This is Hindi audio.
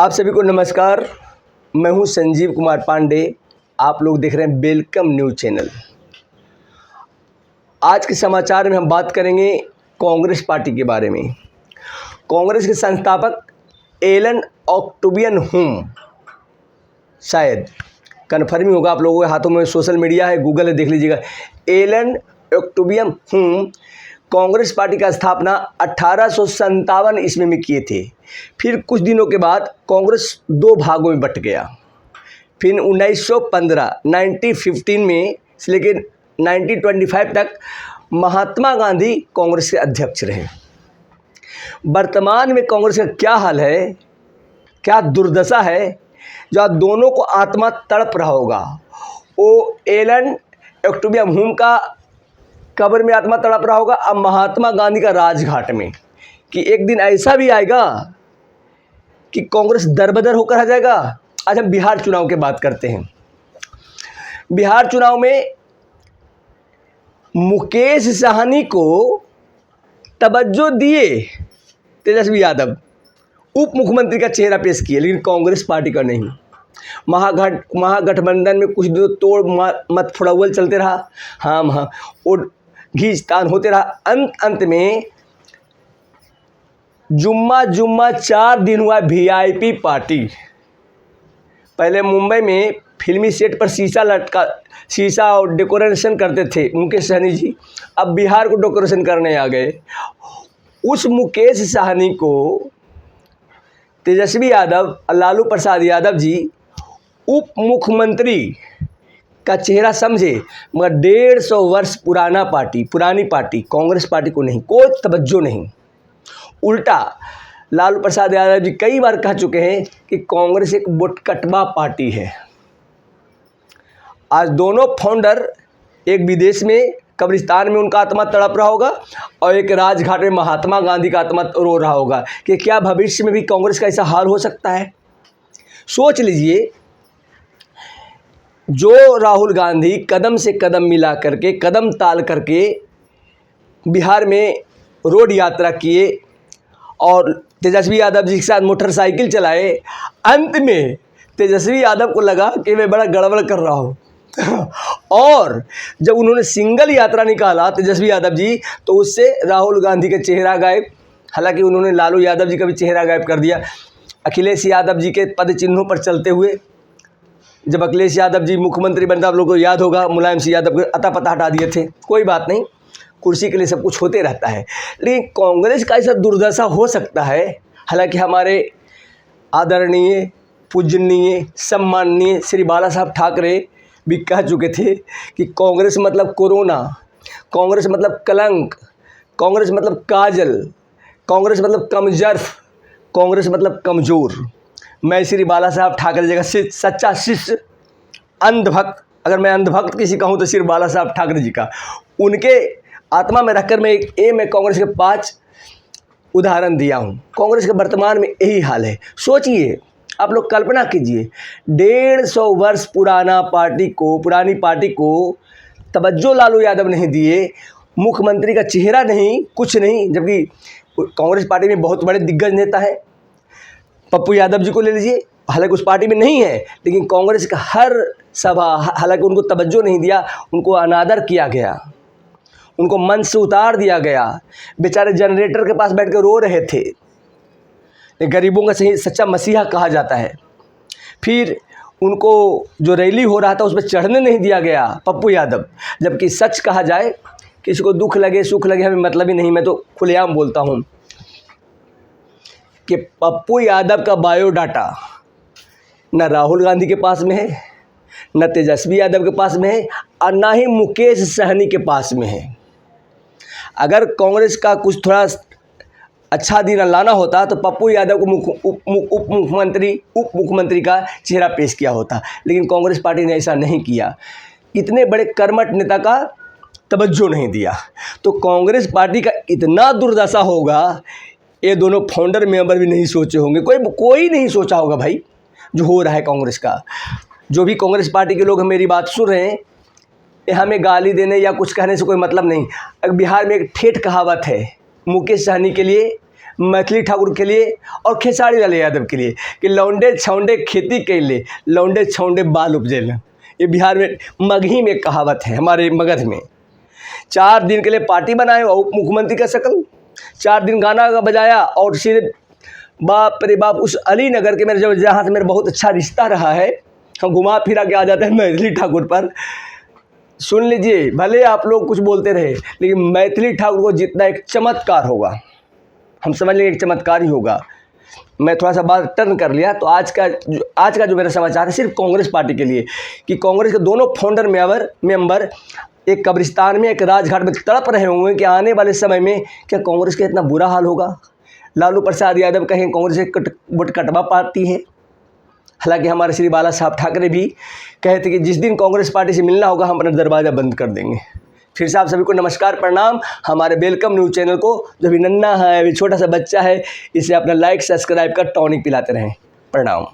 आप सभी को नमस्कार। मैं हूं संजीव कुमार पांडे। आप लोग देख रहे हैं वेलकम न्यूज़ चैनल। आज के समाचार में हम बात करेंगे कांग्रेस पार्टी के बारे में। कांग्रेस के संस्थापक एलन ऑक्टेवियन हुम, शायद कन्फर्म ही होगा, आप लोगों के हाथों में सोशल मीडिया है, गूगल है, देख लीजिएगा। एलन ऑक्टेवियन हुम कांग्रेस पार्टी का स्थापना 1857 ईस्वी में किए थे। फिर कुछ दिनों के बाद कांग्रेस दो भागों में बट गया। फिर 1915 में से लेकर 1925 तक महात्मा गांधी कांग्रेस के अध्यक्ष रहे। वर्तमान में कांग्रेस का क्या हाल है, क्या दुर्दशा है, जो दोनों को आत्मा तड़प रहा होगा। वो एलन ऑक्टेवियन हुम का कब्र में आत्मा तड़प रहा होगा, अब महात्मा गांधी का राजघाट में, कि एक दिन ऐसा भी आएगा कि कांग्रेस दरबदर होकर आ जाएगा। आज हम बिहार चुनाव की बात करते हैं। बिहार चुनाव में मुकेश सहनी को तवज्जो दिए तेजस्वी यादव, उप मुख्यमंत्री का चेहरा पेश किए, लेकिन कांग्रेस पार्टी का नहीं। महागठबंधन में कुछ दिनों तोड़ मत फुड़ावल चलते रहा, हाँ और घींचतान होते रहा। अंत में जुम्मा 4 दिन हुआ वीआईपी पार्टी। पहले मुंबई में फिल्मी सेट पर शीशा और डेकोरेशन करते थे मुकेश सहनी जी, अब बिहार को डेकोरेशन करने आ गए। उस मुकेश सहनी को तेजस्वी यादव, लालू प्रसाद यादव जी उप मुख्यमंत्री का चेहरा समझे, मगर 150 वर्ष पुरानी पार्टी कांग्रेस पार्टी को नहीं, कोई तवज्जो नहीं। उल्टा लालू प्रसाद यादव जी कई बार कह चुके हैं कि कांग्रेस एक बुटकटवा पार्टी है। आज दोनों फाउंडर, एक विदेश में कब्रिस्तान में उनका आत्मा तड़प रहा होगा, और एक राजघाट में महात्मा गांधी का आत्मा रो रहा होगा कि क्या भविष्य में भी कांग्रेस का ऐसा हाल हो सकता है। सोच लीजिए, जो राहुल गांधी कदम से कदम मिला करके, कदम ताल करके बिहार में रोड यात्रा किए और तेजस्वी यादव जी के साथ मोटरसाइकिल चलाए, अंत में तेजस्वी यादव को लगा कि मैं बड़ा गड़बड़ कर रहा हूँ और जब उन्होंने सिंगल यात्रा निकाला तेजस्वी यादव जी, तो उससे राहुल गांधी का चेहरा गायब। हालांकि उन्होंने लालू यादव जी का भी चेहरा गायब कर दिया। अखिलेश यादव जी के पद चिन्हों पर चलते हुए, जब अखिलेश यादव जी मुख्यमंत्री बनता, आप लोगों को याद होगा, मुलायम सिंह यादव को अता पता हटा दिए थे। कोई बात नहीं, कुर्सी के लिए सब कुछ होते रहता है, लेकिन कांग्रेस का ऐसा दुर्दशा हो सकता है। हालांकि हमारे आदरणीय, पूजनीय, सम्माननीय श्री बाला साहब ठाकरे भी कह चुके थे कि कांग्रेस मतलब कोरोना, कांग्रेस मतलब कलंक, कांग्रेस मतलब काजल, कांग्रेस मतलब कमजर्फ, कांग्रेस मतलब कमज़ोर। मैं श्री बाला साहब ठाकरे जगह से सच्चा शिष्य, अंधभक्त, अगर मैं अंधभक्त किसी का हूँ तो श्री बाला साहब ठाकरे जी का, उनके आत्मा में रखकर मैं कांग्रेस के 5 उदाहरण दिया हूँ। कांग्रेस के वर्तमान में यही हाल है। सोचिए, आप लोग कल्पना कीजिए, 150 वर्ष पुरानी पार्टी को तवज्जो लालू यादव नहीं दिए, मुख्यमंत्री का चेहरा नहीं, कुछ नहीं। जबकि कांग्रेस पार्टी में बहुत बड़े दिग्गज नेता है, पप्पू यादव जी को ले लीजिए, हालांकि उस पार्टी में नहीं है, लेकिन कांग्रेस का हर सभा, हालांकि उनको तवज्जो नहीं दिया, उनको अनादर किया गया, उनको मंच से उतार दिया गया। बेचारे जनरेटर के पास बैठ कर रो रहे थे। गरीबों का सही सच्चा मसीहा कहा जाता है। फिर उनको जो रैली हो रहा था उस पर चढ़ने नहीं दिया गया, पप्पू यादव। जबकि सच कहा जाए, किसी को दुख लगे सुख लगे, हमें मतलब ही नहीं, मैं तो खुलेआम बोलता हूँ कि पप्पू यादव का बायोडाटा न राहुल गांधी के पास में है, न तेजस्वी यादव के पास में है, और ना ही मुकेश सहनी के पास में है। अगर कांग्रेस का कुछ थोड़ा अच्छा दिन लाना होता तो पप्पू यादव को उप मुख्यमंत्री का चेहरा पेश किया होता, लेकिन कांग्रेस पार्टी ने ऐसा नहीं किया। इतने बड़े कर्मठ नेता का तवज्जो नहीं दिया, तो कांग्रेस पार्टी का इतना दुर्दशा होगा, ये दोनों फाउंडर मेंबर भी नहीं सोचे होंगे, कोई नहीं सोचा होगा भाई, जो हो रहा है कांग्रेस का। जो भी कांग्रेस पार्टी के लोग मेरी बात सुन रहे हैं, हमें गाली देने या कुछ कहने से कोई मतलब नहीं। बिहार में एक ठेठ कहावत है, मुकेश सहनी के लिए मैथिली ठाकुर के लिए और खेसारी लाल यादव के लिए कि लौंडे छौंडे खेती कैले, लौंडे छौंडे बाल उपजेल। ये बिहार में मगही में कहावत है, हमारे मगध में। 4 दिन के लिए पार्टी बनाए और उप मुख्यमंत्री का शकल, 4 दिन गाना बजाया और सीधे बाप रे बाप उस अलीनगर के मेरे जहाँ से मेरा बहुत अच्छा रिश्ता रहा है, हम घुमा फिरा के आ जाते हैं मैथिली ठाकुर पर। सुन लीजिए, भले आप लोग कुछ बोलते रहे, लेकिन मैथिली ठाकुर को जितना एक चमत्कार होगा, हम समझ लेंगे एक चमत्कार ही होगा। मैं थोड़ा सा बात टर्न कर लिया, तो आज का जो मेरा समाचार है सिर्फ कांग्रेस पार्टी के लिए कि कांग्रेस के दोनों फाउंडर मेंबर एक कब्रिस्तान में, एक राजघाट में तड़प रहे होंगे कि आने वाले समय में क्या कांग्रेस का इतना बुरा हाल होगा। लालू प्रसाद यादव कहें कांग्रेस एक वोट कटवा पाती है। हालांकि हमारे श्री बाला साहब ठाकरे भी कहे थे कि जिस दिन कांग्रेस पार्टी से मिलना होगा हम अपना दरवाज़ा बंद कर देंगे। फिर से आप सभी को नमस्कार प्रणाम। हमारे वेलकम न्यूज़ चैनल को जो भी नन्हा है, अभी छोटा सा बच्चा है, इसे अपना लाइक सब्सक्राइब कर टॉनिक पिलाते रहें। प्रणाम।